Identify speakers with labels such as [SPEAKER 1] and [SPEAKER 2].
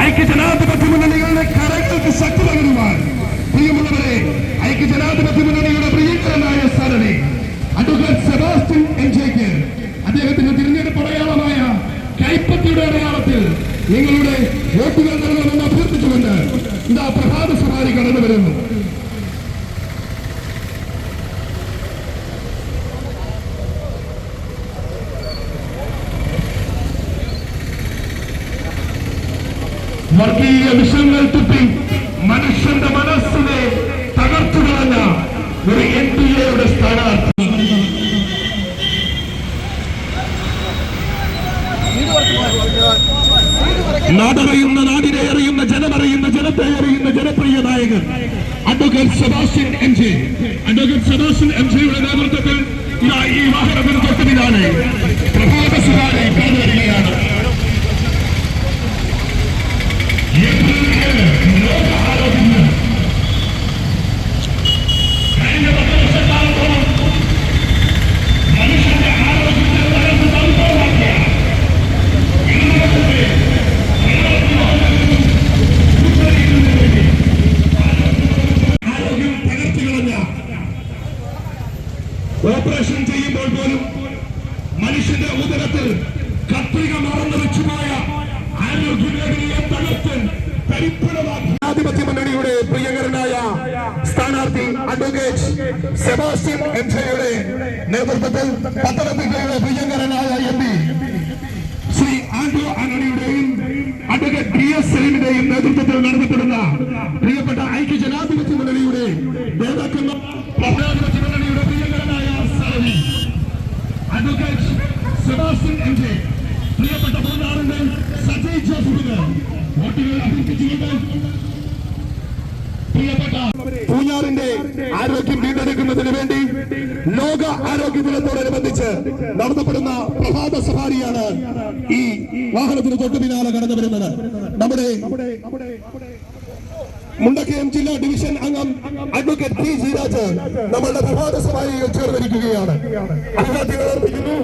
[SPEAKER 1] ഐക്യജനാധിപത്യ മുന്നണികളുടെ കരങ്ങൾക്ക് ശക്തി പകരുവാൻ പ്രിയമുള്ളവരെ, ഐക്യജനാധിപത്യ മുന്നണിയുടെ പ്രിയങ്കരനായ സ്ഥാനാർത്ഥി അഡ്വക്കേറ്റ് സെബാസ്റ്റ്യൻ എം.ജെക്ക് അദ്ദേഹത്തിന്റെ തിരഞ്ഞെടുപ്പ് അടയാളമായ കൈപ്പത്തിയുടെ അടയാളത്തിൽ നിങ്ങളുടെ വോട്ടുകൾ നൽകണമെന്ന് അഭ്യർത്ഥിച്ചുകൊണ്ട് ഇതാ പ്രഭാത സവാരി കടന്നു വരുന്നു. വർഗീയ വിഷങ്ങൾ തുപ്പി മനുഷ്യന്റെ മനസ്സിനെ തകർത്തു കളഞ്ഞ ഒരു എൻ.ഡി.എയുടെ സ്ഥാനാർത്ഥി നാടറിയുന്ന, നാടിനെ അറിയുന്ന, ജനമറിയുന്ന, ജനത്തെ അറിയുന്ന ജനപ്രിയ നായകൻ അഡ്വക്കേറ്റ് സെബാസ്റ്റ്യൻ എം.ജെ. അഡ്വക്കേറ്റ് സെബാസ്റ്റ്യൻ എം.ജെയുടെ നേതൃത്വത്തിൽ ഈ വാഹനത്തിന് തൊട്ടുപിന്നാലെ പ്രഭാത സവാരി കടന്നു വരികയാണ്. ഓപ്പറേഷൻ ചെയ്യുമ്പോൾ പോലും മനുഷ്യന്റെ ഉദരത്തിൽ കത്രിക മറന്നു വെച്ചുപോയ ആരോഗ്യമേഖലയെ തകർത്ത് ജനാധിപത്യ മുന്നണിയുടെ പ്രിയങ്കരനായ സ്ഥാനാർത്ഥി അഡ്വക്കേറ്റ് സെബാസ്റ്റ്യൻ എം.ജെയുടെ നേതൃത്വത്തിൽ പത്തനംതിട്ടയുടെ പ്രിയങ്കരനായ എം.പി ശ്രീ ആന്റോ ആന്റണിയുടെയും അഡ്വക്കേറ്റ് ടി.എസ്. സലീമിന്റെയും നേതൃത്വത്തിൽ നടത്തപ്പെടുന്ന പ്രിയപ്പെട്ട ഐക്യജനാധിപത്യ മുന്നണിയുടെ നേതാക്കന്മാർ, ജനാധിപത്യ മുന്നണിയുടെ പ്രിയങ്കരനായ സ്ഥാനാർത്ഥി അഡ്വക്കേറ്റ് സെബാസ്റ്റ്യൻ എം.ജെ, പ്രിയപ്പെട്ട മൂന്നാറിന്റെ സജയ് ജോസഫിന് വോട്ടുകൾ അഭ്യർത്ഥിച്ചുകൊണ്ട് പ്രിയപ്പെട്ട പൂഞ്ഞാറിന്റെ ആരോഗ്യം വീണ്ടെടുക്കുന്നതിന് വേണ്ടി ലോക ആരോഗ്യ ദിനത്തോടനുബന്ധിച്ച് നടത്തപ്പെടുന്ന പ്രഭാത സവാരിയാണ് ഈ വാഹനത്തിന് തൊട്ടു പിന്നാലെ കടന്നു വരുന്നത്. നമ്മുടെ മുണ്ടക്കയം ജില്ലാ ഡിവിഷൻ അംഗം അഡ്വക്കേറ്റ് പി. ജി. രാജ് നമ്മളുടെ പ്രഭാത സവാരിയിൽ ചേർന്നിരിക്കുകയാണ്. അഭിവാദ്യങ്ങൾ അർപ്പിക്കുന്നു.